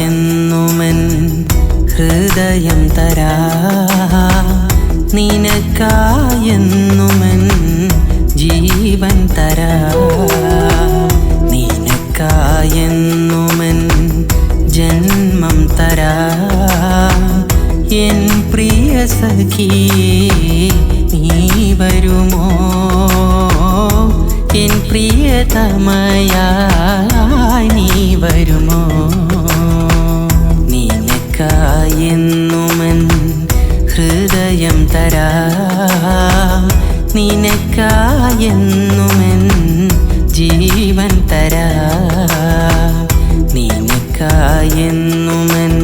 എന്നുമെൻ ഹൃദയം തരാം, നിനക്കായെന്നുമെൻ ജീവൻ തരാം, നിനക്കായെന്നുമെൻ ജന്മം തരാം. എൻ പ്രിയ സഖിയേ നീ വരുമോ, എൻ പ്രിയതമയായി നീ വരുമോ. നിനക്കായെന്നുമെൻ ഹൃദയം തരാം, നിനക്കായെന്നുമെൻ ജീവൻ തരാം, നിനക്കായെന്നുമെൻ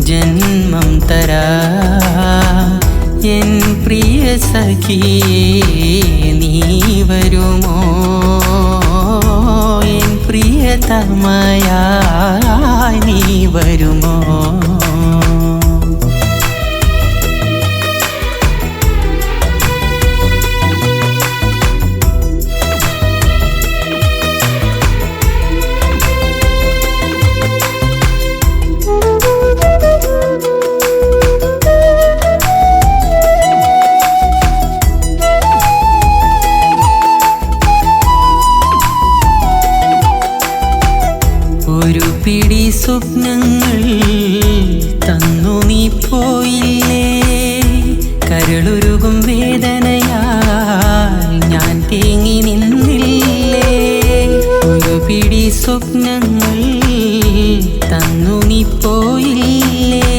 ജന്മം തരാം. എൻ പ്രിയ സഖിയേ നീ വരുമോ, എൻ പ്രിയതമയായി നീ വരുമോ. ഒരു പിടി സ്വപ്നങ്ങൾ തന്നു നീ പോയില്ലേ, കരളുരുകും വേദനയാൽ ഞാൻ തേങ്ങി നിന്നില്ലേ. ഒരു പിടി സ്വപ്നങ്ങൾ തന്നു നീ പോയില്ലേ,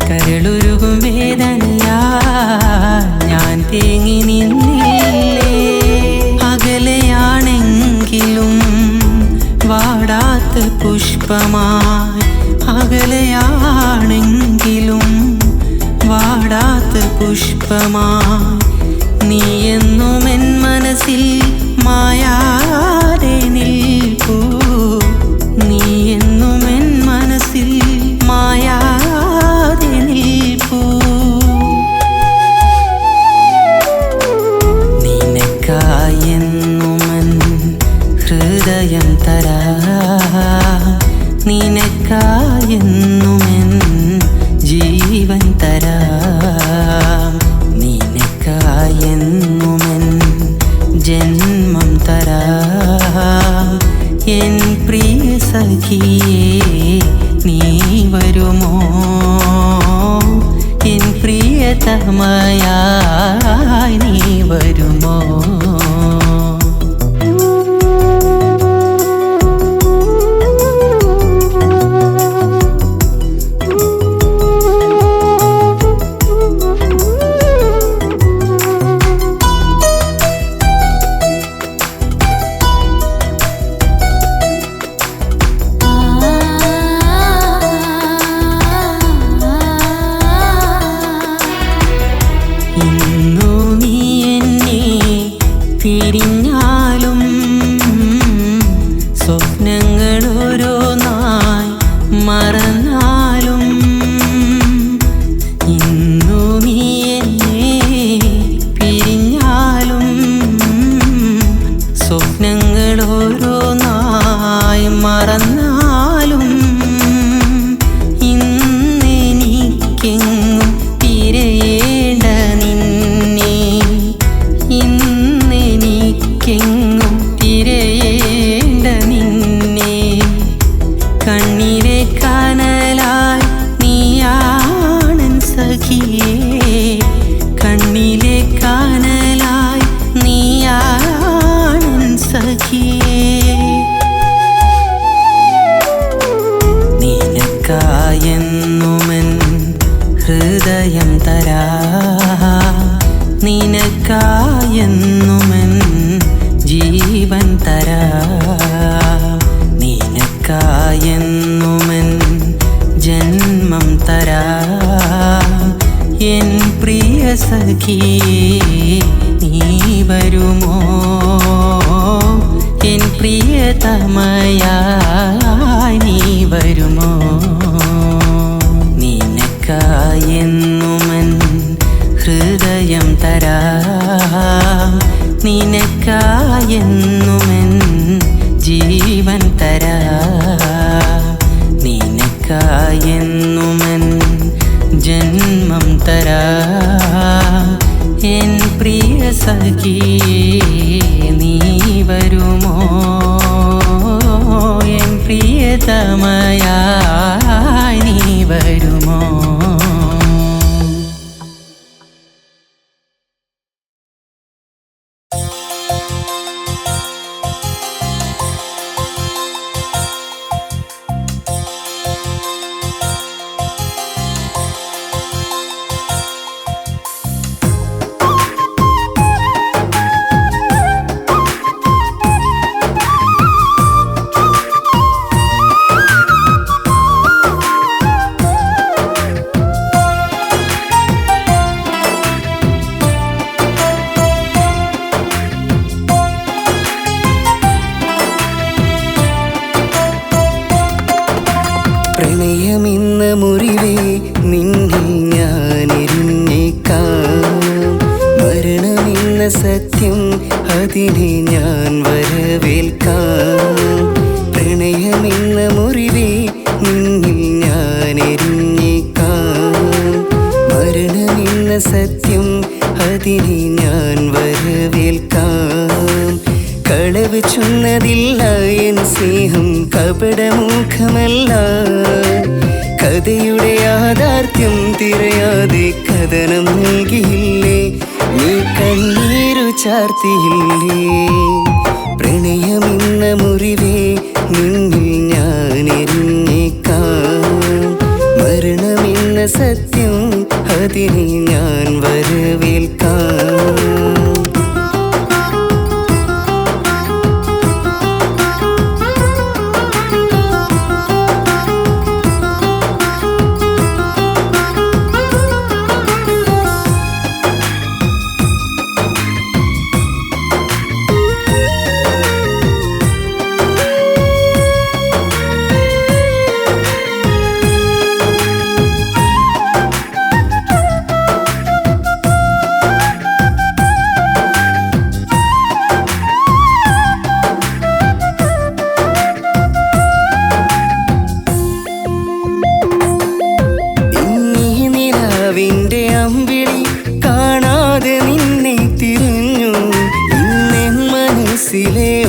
കരളുരുകും വേദനയാൽ ഞാൻ തേങ്ങി നിന്നില്ലേ. അകലെയാണെങ്കിലും വാടാത്ത പുഷ്പമായി, അകലെയാണെങ്കിലും വാടാത്ത പുഷ്പമായി, നീ എന്നും എൻ മനസ്സിൽ മായാതെ നിൽപ്പൂ, നീ എന്നും എൻ മനസ്സിൽ മായാതെ നിൽപ്പൂ. നിനക്കായെന്നുമെൻ ഹൃദയം തരാം, നിനക്കായെന്നുമെൻ ജീവൻ തരാം, നിനക്കായെന്നുമെൻ ജന്മം തരാം. എൻ പ്രിയ സഖിയേ നീ വരുമോ, എൻ പ്രിയതമയായി നീ വരുമോ. ഇന്നു നീ എന്നെ പിരിഞ്ഞാലും സ്വപ്നങ്ങൾ ഓരോന്നായി മറന്നാലും, ഇന്നു നീ എന്നെ പിരിഞ്ഞാലും സ്വപ്നങ്ങൾ ഓരോന്നായി മറന്നാലും, ഇന്നെനിക്കെങ്ങും തിരയേണ്ട നിന്നെ, ഇന്നെനിക്കെങ്ങും തിരയേണ്ട നിന്നെ. കണ്ണിലെ കനലായി നീയാണൻ സഖിയേ, കണ്ണിലെ കനലായി നീയാണൻ സഖിയേ. നിനക്കായെന്നുമെൻ ഹൃദയം തരാം, നിനക്കായെന്നുമെൻ ജീവൻ തരാം, നിനക്കായെന്നുമെൻ ജന്മം തരാം. എൻ പ്രിയ സഖിയേ നീ വരുമോ എൻ പ്രിയതമയായി നീ വരുമോ നിനക്കായെന്നുമൻ ഹൃദയം തരാം നിനക്കായെന്നുമൻ ജീവൻ തരാം നിനക്കായെന്നുമൻ ജന്മം തരാം എൻ പ്രിയ സഖിയേ നീ വരുമോ എൻ പ്രിയതമയായി നീ വരുമോ പ്രണയമെന്ന മുറിവേ നിന്നിൽ ഞാനെരിഞ്ഞേക്കാം മരണമെന്ന സത്യം അതിനെ ഞാൻ വരവേൽക്കാം പ്രണയമെന്ന മുറിവേ നിന്നിൽ ഞാനെരിഞ്ഞേക്കാം മരണമെന്ന സത്യം അതിനെ ഞാൻ വരവേൽക്കാം കളവ് ചൊന്നതില്ല എൻ സ്നേഹം കപടമുഖമല്ല കഥയുടെ യാഥാർത്ഥ്യം തിരയാതെ കഥനം നൽകിയില്ലേ നീ കണ്ണീരു ചാർത്തിയില്ലേ പ്രണയമെന്ന മുറിവേ നിന്നിൽ ഞാനെരിഞ്ഞേക്കാം മരണമെന്ന സത്യം അതിനെ ഞാൻ വരവേൽക്കാം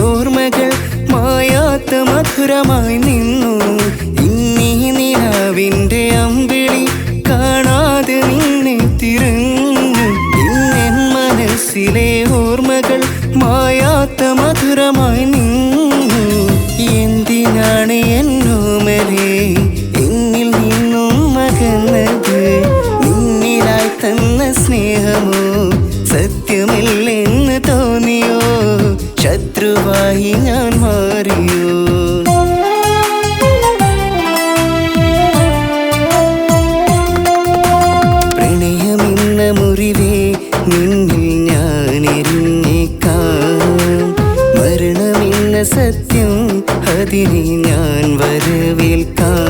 ഓർമ്മകൾ മായാത്ത മധുരമായി നിന്നു ഇന്നീ നിലാവിൻ്റെ അമ്പിളി കാണാതെ നിന്നെ തിരഞ്ഞു ഇന്നെൻ മനസ്സിലെ ഓർമ്മകൾ മായാത്ത മധുരമായി നിന്നു എന്തിനാണ് എന്നോമലേ എന്നിൽ നിന്നും അകന്നത് നിന്നിലായി തന്ന സ്നേഹമോ സത്യമില്ലെന്ന് തോന്നിയോ ശത്രുവായി ഞാൻ മാറിയോ പ്രണയമെന്ന മുറിവേ നിന്നിൽ ഞാനെരിഞ്ഞേക്കാം മരണമെന്ന സത്യം അതിനെ ഞാൻ വരവേൽക്കാം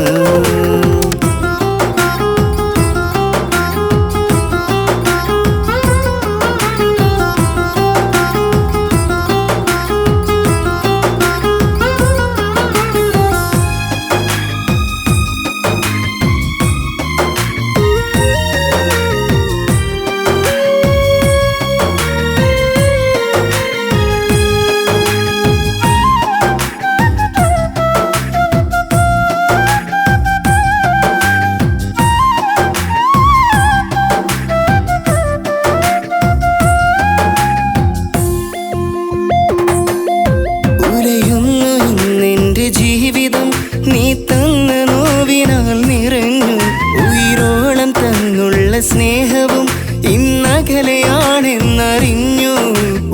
സ്നേഹവും ഇന്നകലെയാണെന്നറിഞ്ഞു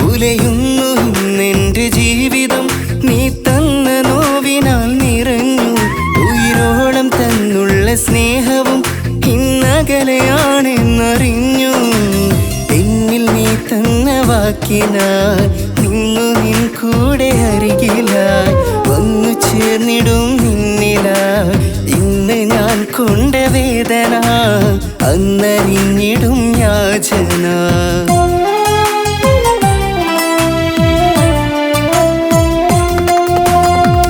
ഉലയുന്നു ഇന്നെൻ്റെ ജീവിതം നീ തന്ന നോവിനാൽ നിറഞ്ഞു ഉയിരോളം തന്നുള്ള സ്നേഹവും ഇന്ന അകലെയാണെന്നറിഞ്ഞു. എന്നിൽ നീ തന്ന വാക്കിനാൽ നിന്നു നിൻ കൂടെ അരികിലായി വന്നു ചേർന്നിടും നിന്നിലായി. ഇന്ന് ഞാൻ കൊണ്ട വേദന അന്നറിഞ്ഞിടും യാചന.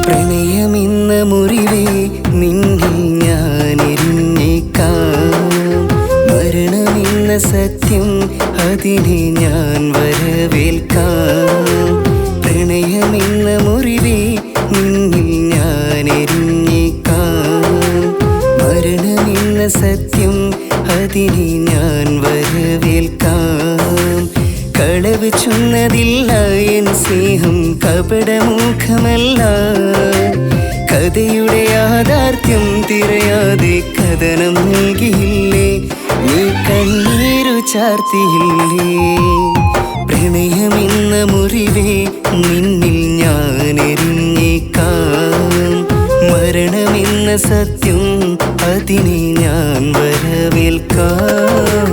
പ്രണയമെന്ന മുറിവേ നിന്നിൽ ഞാൻ എരിഞ്ഞേക്കാം. മരണമെന്ന സത്യം അതിനെ ഞാൻ വരവേൽക്കാം. പ്രണയമെന്ന മുറിവേ നിന്നിൽ ഞാൻ എരിഞ്ഞേക്കാം. മരണമെന്ന സത്യം അതിനെ ഞാൻ വരവേൽക്കാം. കളവ് ചൊന്നതില്ല എൻ സ്നേഹം കപടമുഖമല്ല. കഥയുടെ യാഥാർത്ഥ്യം തിരയാതെ കഥനം നൽകിയില്ലേ, നീ കണ്ണീരു ചാർത്തിയില്ലേ. പ്രണയമെന്ന മുറിവേ നിന്നിൽ ഞാൻ എരിഞ്ഞേക്കാം. മരണമെന്ന സത്യം അതിനെ ഞാൻ വരവേൽക്കാം.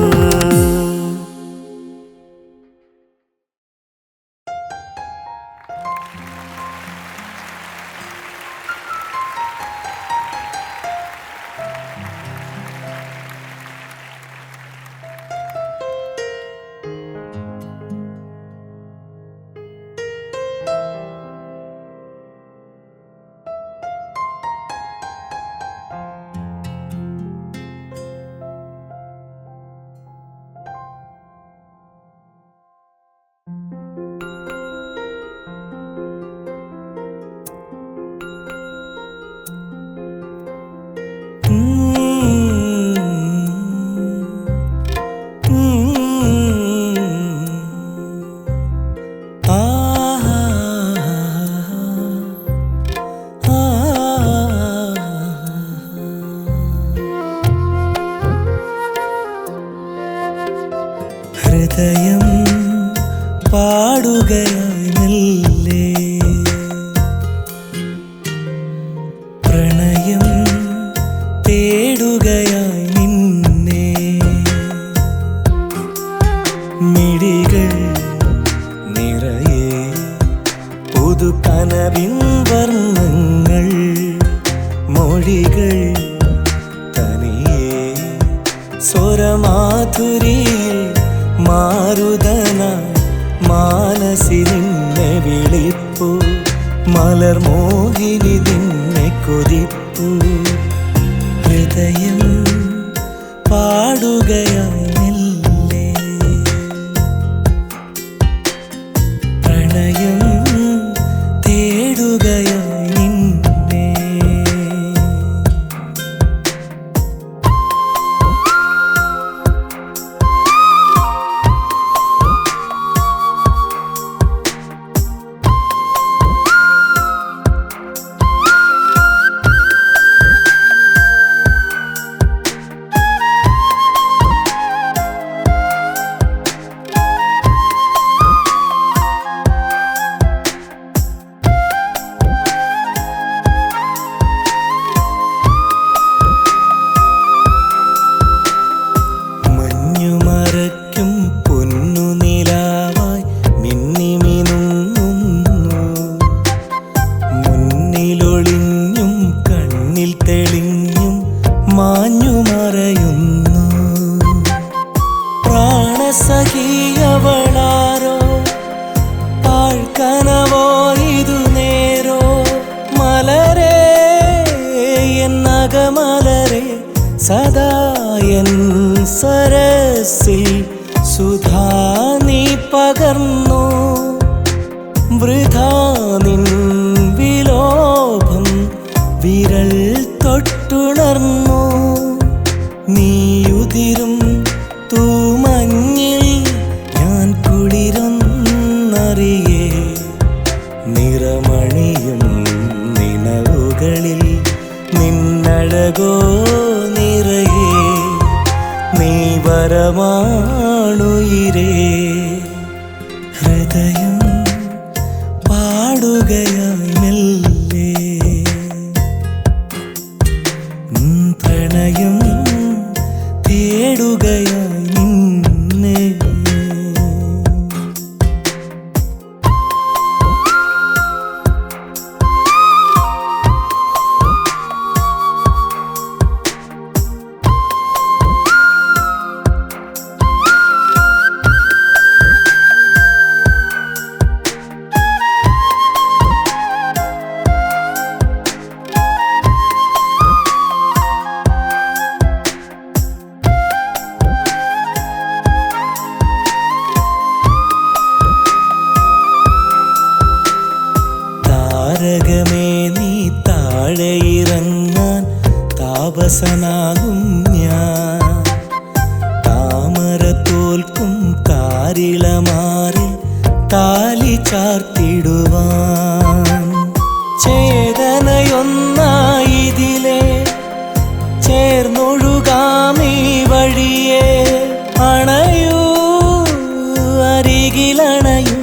ഹൃദയം പാടുകയായി മെല്ലെ, പ്രണയം തേടുകയായി നിന്നെ. മിഴികൾ നിറയെ പുതു കനവിൻ വർണ്ണങ്ങൾ, മൊഴികൾ തനിയെ സ്വരമാധുരിയിൽ മാരുതനായി മാനസിൽ നിന്നെ വിളിപ്പു. മലർമോഹിനി നിന്നെ കൊതിപ്പു. ഹൃദയം പാടുകയായി മെല്ലെ, പ്രണയം തേടുകയായി നിന്നെ. സഖിയവളാരോ പാഴ്ക്കനവോ ഇതു നേരോ മലരേ എന്നകമലരേ സദാ എൻ സരസിൽ സുധാ നീ പകർന്നു വൃഥാ നിൻ വിലോഭം വിരൽ തൊട്ടുണർന്നു നീയുതിരും തൂമഞ്ഞിൽ ഞാൻ കുളിരൊന്നറിയേ നിറമണിയും നിലവുകളിൽ നിന്നഴകോ നിറയേ നീ വരമാണുയിരേ ഹൃദയം പാടുകയായി മെല്ലെ പ്രണയം തേടുകയായി തേടുകയായി നിന്നെ. താരകമേ നീ താഴെ ഇറങ്ങാൻ താപസനാകും ഞാൻ. താമര തോൽക്കും കാരിളമാറിൽ താലി ചാർത്തിടുവാൻ. ചേതനയൊന്നായിതിലെ ചേർന്നൊഴുകാമീ വഴിയെ. അണയൂ അരികിലണയൂ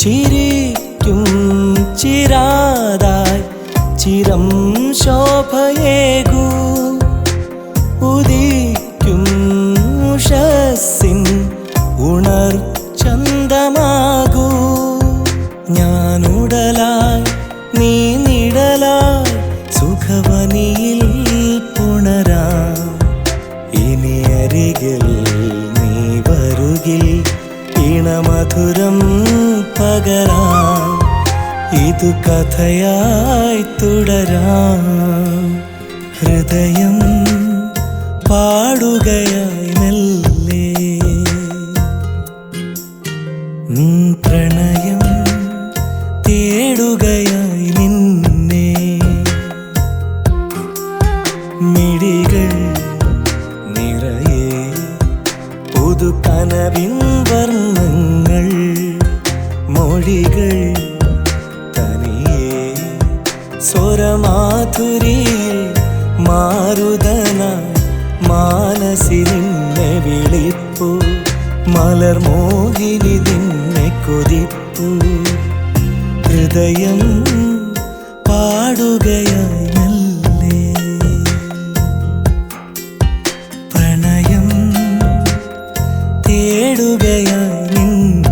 ചിരിക്കും ചിരാതായി ചിരം ശോഭയേകൂ. ഉദിക്കും ഉഷസ്സിൻ ഉണർച്ചന്തമാകൂ. ഞാനുടലായി നീ നിഴലായി സുഖവനിയിൽ പുണരാം. ഇനി അരികിൽ നീ വരുകിൽ ഇണമധുരം പകരാം. ഇതു കഥയായി തുടരാം. ഹൃദയം പാടുകയായി മെല്ലെ. പ്രണയം തേടുകയായി നിന്നെ. മിഴികൾ നിറയെ പുതുകനവിൻ വർണ്ണങ്ങൾ. മൊഴികൾ തനിയെ സ്വരമാധുരിയിൽ മാരുതനായി മാനസിനെ വിളിപ്പു. മലർമോഹിനി നിന്നെ കൊതിപ്പു. ഹൃദയം പാടുകയായി മെല്ലെ. പ്രണയം തേടുകയായി നിന്നെ.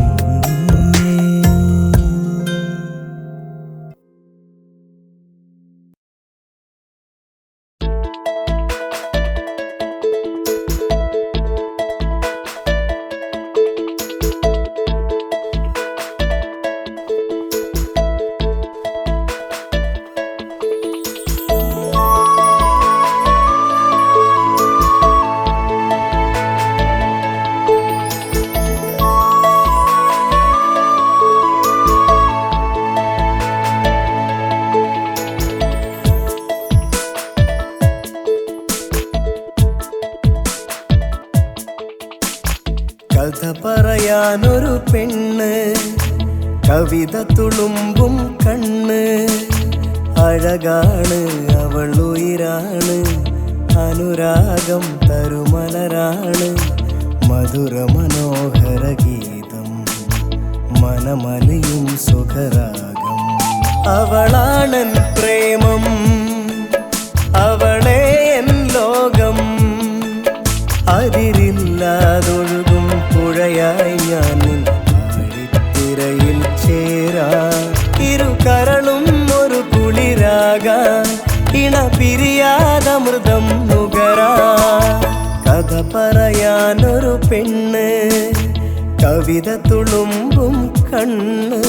കഥ പറയാനൊരു പെണ്ണ്, കവിത തുളുമ്പും കണ്ണ്. അഴകാണ് അവൾ ഉയിരാണ്, അനുരാഗം തരുമലരാണ്. മധുര മനോഹര ഗീതം മനമലിയും സുഖരാഗം. അവളാണൻ പ്രേമം, അവളെ എൻ ലോകം. അതിരില്ലാതൊഴുകും പുഴയായി ഞാൻ ആഴിത്തിരയിൽ ചേരാ. ഇരുകരളും ഒരു കുളിരാകാൻ ഇണ പിരിയാതമൃതം നുകരാ. കഥ പറയാനൊരു പെണ്ണ്, കവിത തുളുമ്പും കണ്ണ്.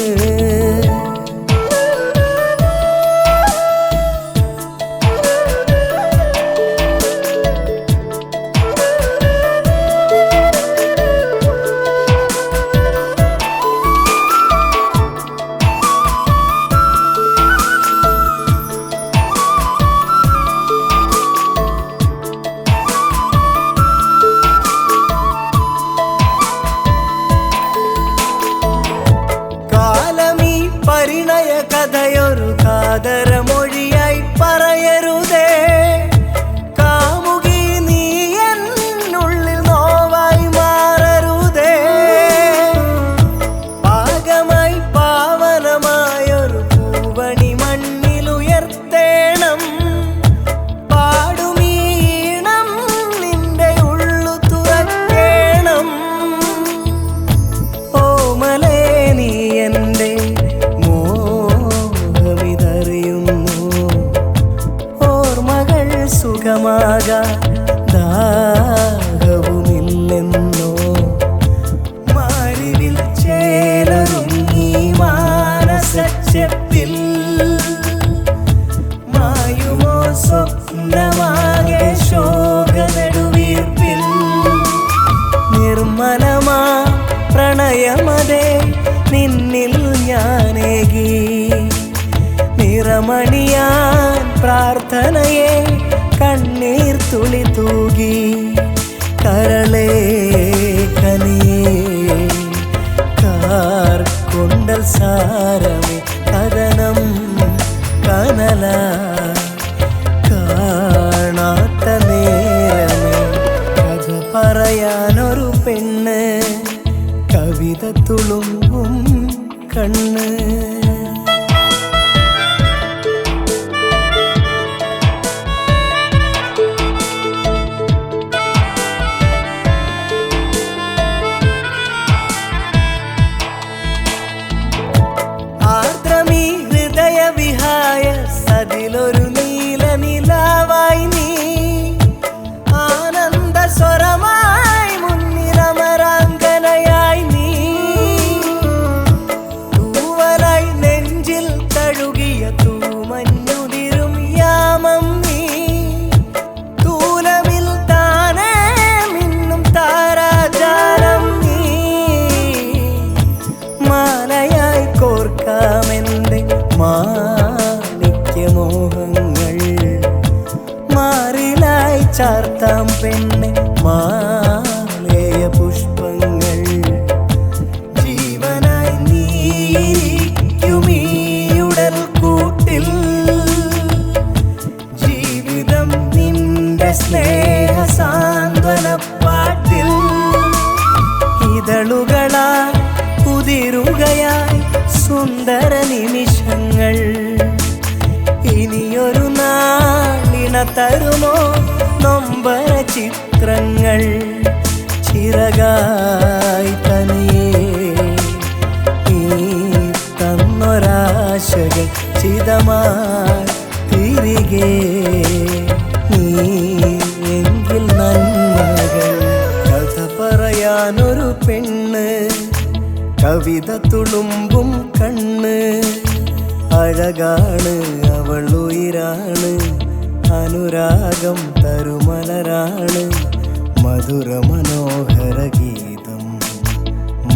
കരളേ കനിയേ കാർ കൊണ്ടൽ സാരമേ കഥനം കനല കാണാത്ത നേരമേ കഥ പറയാനൊരു പെണ്ണ് കവിത തുളുമ്പും കണ്ണ് ആർദ്രമീ ഹൃദയ വിഹായ സതിലൊരു നീല നിലാവായി നീ ആനന്ദ സ്വരമായി മുന്നിലമരാങ്കനയായി നീ തൂവലായി നെഞ്ചിൽ തഴുകിയ തൂമഞ്ഞുതിരും യാമം നീ തൂലമിൽ താനേ മിന്നും താരാജാലം നീ മാലയായി കോർക്കാമെന്റെ മാണിക്യമോഹങ്ങൾ മാറിലായി ചാർത്താം പെണ്ണെ മാലയ പുഷ്പങ്ങൾ ജീവനായി നീക്കുമീയുടൽ കൂട്ടിൽ ജീവിതം നിന്റെ സ്നേഹ സാന്ത്വന പാട്ടിൽ ഇതളുകളായി കുതിരുകയായി സുന്ദര നിമിഷങ്ങൾ ഇനിയൊരു നാളിണ തരുമോ നൊമ്പര ചിത്രങ്ങൾ ചിറകായി തനിയേ നീ തന്നൊരാശകൾ ചിതമായി തിരികെ നീ എങ്കിൽ നന്മകൾ കഥ പറയാനൊരു പെണ്ണ് കവിത തുളുമ്പും കണ്ണ് അഴകാണ് അവൾ ഉയിരാണ് അനുരാഗം തരുമലരാണ് മധുര മനോഹര ഗീതം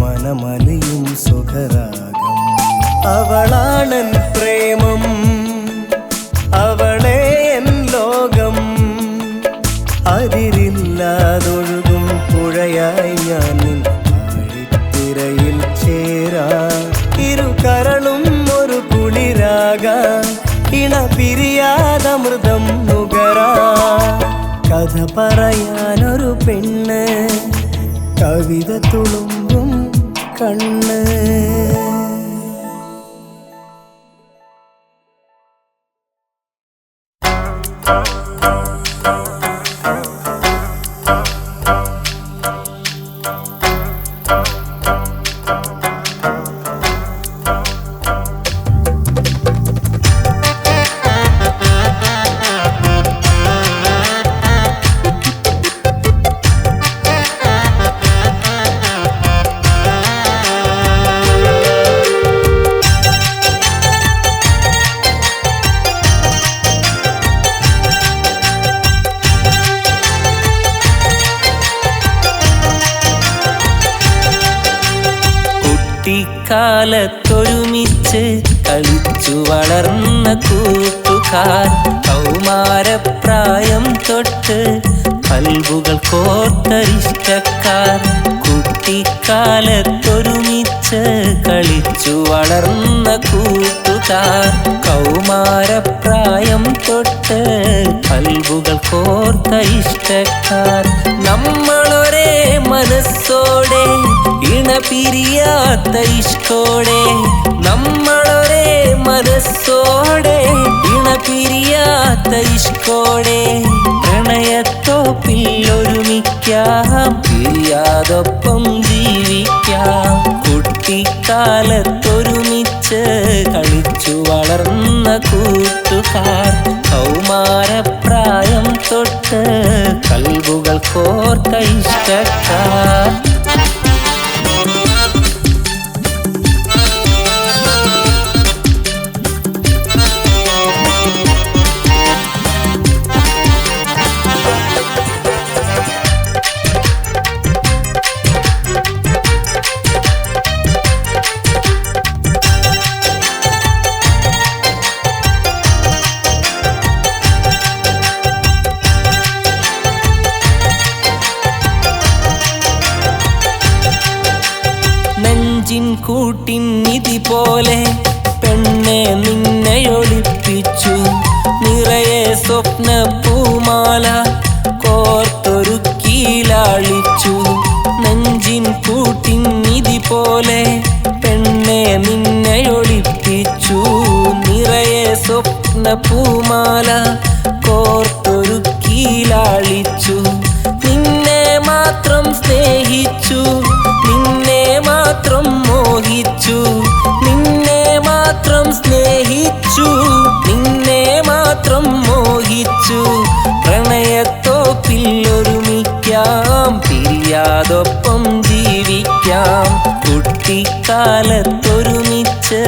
മനമലിയും സുഖരാഗം അവളാണൻ പ്രേമം അവളെ എൻ ലോകം അതിരില്ലാതൊഴുകും പുഴയായി ഞാൻ നിൻ തിരയിൽ ചേരാ ഇരു കരളും ഒരു കുളിരാകാ ഇണ പിരിയാതമൃതം നുകരാ കഥ പറയാനൊരു പെണ്ണ് കവിത തുളുമ്പും കണ്ണ് കുട്ടിക്കാലത്തൊരുമിച്ച് കളിച്ചു വളർന്ന കൂട്ടുകാർ കൗമാരപ്രായം തൊട്ട് കൽബുകൾ കോർത്തരിഷ്ടക്കാർ കുട്ടിക്കാലത്തൊരുമിച്ച് കളിച്ചു വളർന്ന കൂട്ടുകാർ കൗമാരപ്രായം തൊട്ട് കൽബുകൾ കോർത്ത ഇഷ്ടക്കാർ നമ്മളൊരേ മനസ്സോടെ ഇണ പിരിയാത്ത ഇഷ്ടോടെ നമ്മളൊരേ മനസ്സോടെ ഇണ പിരിയാത്ത ഇഷ്ടോടെ പ്രണയത്തോപ്പിൽ ഒരുമിക്കാം പിരിയാതൊപ്പം ജീവിക്കാം കുട്ടിക്കാലത്തൊരുമിച്ച് കളിച്ചു വളർന്ന കൂട്ടുകാർ കൗമാരപ്രായം തൊട്ട് കൽബുകൾ കോർത്ത ഇഷ്ടക്കാർ കൂട്ടിൻ നിധി പോലെ പെണ്ണെ നിന്നെ ഒളിപ്പിച്ചു നിറയെ സ്വപ്ന പൂമാല കോർത്തൊരുക്കിലാളിച്ചു നെഞ്ചിൻ കൂട്ടിൻ നിധി പോലെ പെണ്ണെ നിന്നെ ഒളിപ്പിച്ചു നിറയെ സ്വപ്ന പൂമാല കോർത്തൊരുക്കിലാളിച്ചു നിന്നെ മാത്രം സ്നേഹിച്ചു നിന്നെ മാത്രം മോഹിച്ചു നിന്നെ മാത്രം സ്നേഹിച്ചു നിന്നെ മാത്രം മോഹിച്ചു പ്രണയത്തോപ്പിൽ ഒരുമിക്കാം പിരിയാതൊപ്പം ജീവിക്കാം കുട്ടിക്കാലത്തൊരുമിച്ച്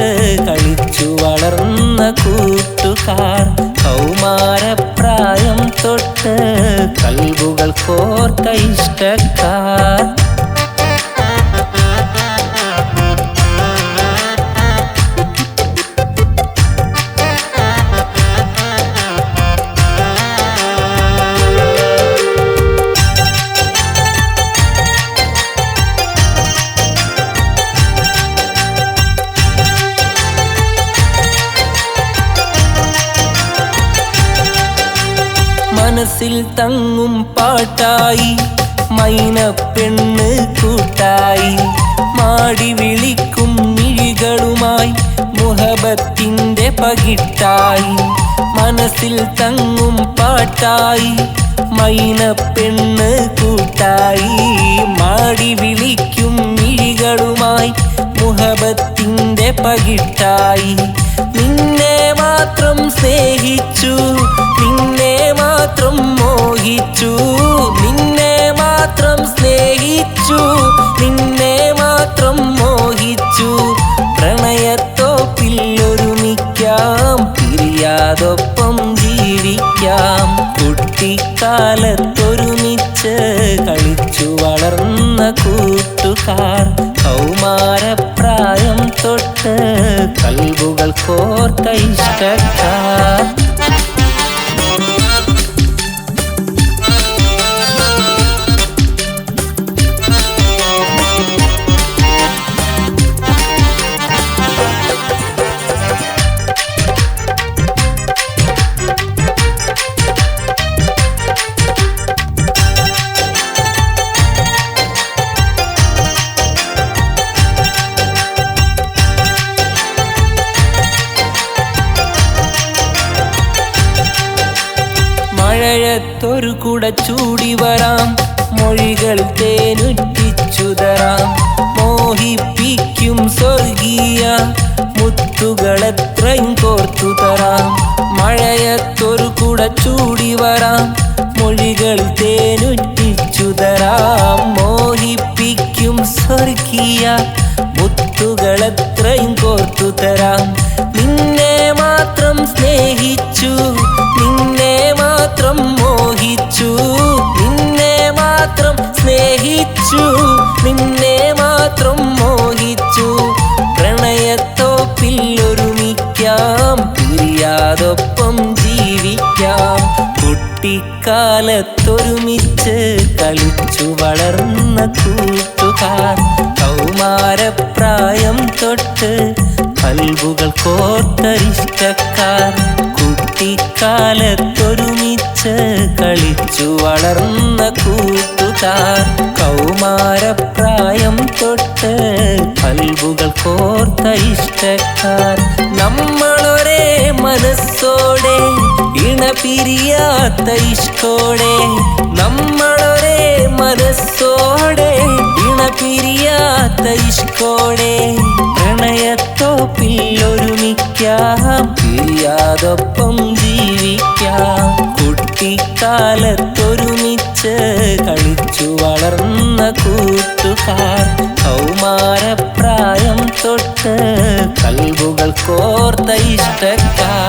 കളിച്ചു വളർന്ന കൂട്ടുകാർ കൗമാരപ്രായം തൊട്ട് കൽബുകൾ കോർത്ത ഇഷ്ടക്കാർ മനസ്സിൽ തങ്ങും പാട്ടായി മൈനപ്പെണ്ണ് കൂട്ടായി മാടി വിളിക്കും മിഴികളുമായി മുഹബത്തിന്റെ പകിട്ടായി മനസ്സിൽ തങ്ങും പാട്ടായി മൈനപ്പെണ്ണ് കൂട്ടായി മാടി വിളിക്കും മിഴികളുമായി മുഹബത്തിന്റെ പകിട്ടായി നിന്നെ മാത്രം സ്നേഹിച്ചു നിന്നെ മാത്രം മോഹിച്ചു നിന്നെ മാത്രം സ്നേഹിച്ചു നിന്നെ മാത്രം മോഹിച്ചു പ്രണയത്തോപ്പിൽ ഒരുമിക്കാം പിരിയാതൊപ്പം ജീവിക്കാം കുട്ടിക്കാലത്തൊരുമിച്ച് കളിച്ചു വളർന്ന കൂട്ടുകാർ കൗമാരപ്രായം തൊട്ട് കൽബുകൾ കോർത്ത ഇഷ്ടക്കാർ മഴയത്തൊരു കുട ചൂടി വരാം മൊഴികൾ തേനുറ്റിച്ചുതരാം മോഹിപ്പിക്കും സ്വർഗീയ മുത്തുകളെത്രയും കോർത്തു തരാം മഴയത്തൊരു കുട ചൂടി വരാം മൊഴികൾ തേനുറ്റിച്ചുതരാം മോഹിപ്പിക്കും സ്വർഗീയ മുത്തുകളെത്രയും കോർത്തു തരാം നിന്നെ മാത്രം സ്നേഹിച്ചു നിന്നെ മാത്രം മോഹിച്ചു നിന്നെ മാത്രം സ്നേഹിച്ചു നിന്നെ മാത്രം മോഹിച്ചു പ്രണയത്തോപ്പിൽ ഒരുമിക്കാം പിരിയാതൊപ്പം ജീവിക്കാം കുട്ടിക്കാലത്തൊരുമിച്ച് കളിച്ചു വളർന്ന കൂട്ടുകാർ കൗമാരപ്രായം തൊട്ട് കൽബുകൾ കോർത്ത ഇഷ്ടക്കാർ കുട്ടിക്കാലത്തൊരുമിച്ച് കളിച്ചു വളർന്ന കൂട്ടുകാർ കൗമാരപ്രായം തൊട്ട് കൽബുകൾ കോർത്ത ഇഷ്ടക്കാർ നമ്മളൊരേ മനസ്സോടെ ഇണപിരിയാത്ത ഇഷ്ടോടെ നമ്മളൊരേ മനസ്സോടെ ഇണപിരിയാത്ത ഇഷ്ടോടെ പ്രണയത്തോപ്പിൽ ഒരുമിക്കാം പിരിയാതൊപ്പം ജീവിക്കാം കുട്ടിക്കാലത്തൊരുമിച്ച് കളിച്ചു വളർന്ന കൂട്ടുകാർ കൗമാരപ്രായം തൊട്ട് കൽബുകൾ കോർത്ത ഇഷ്ടക്കാർ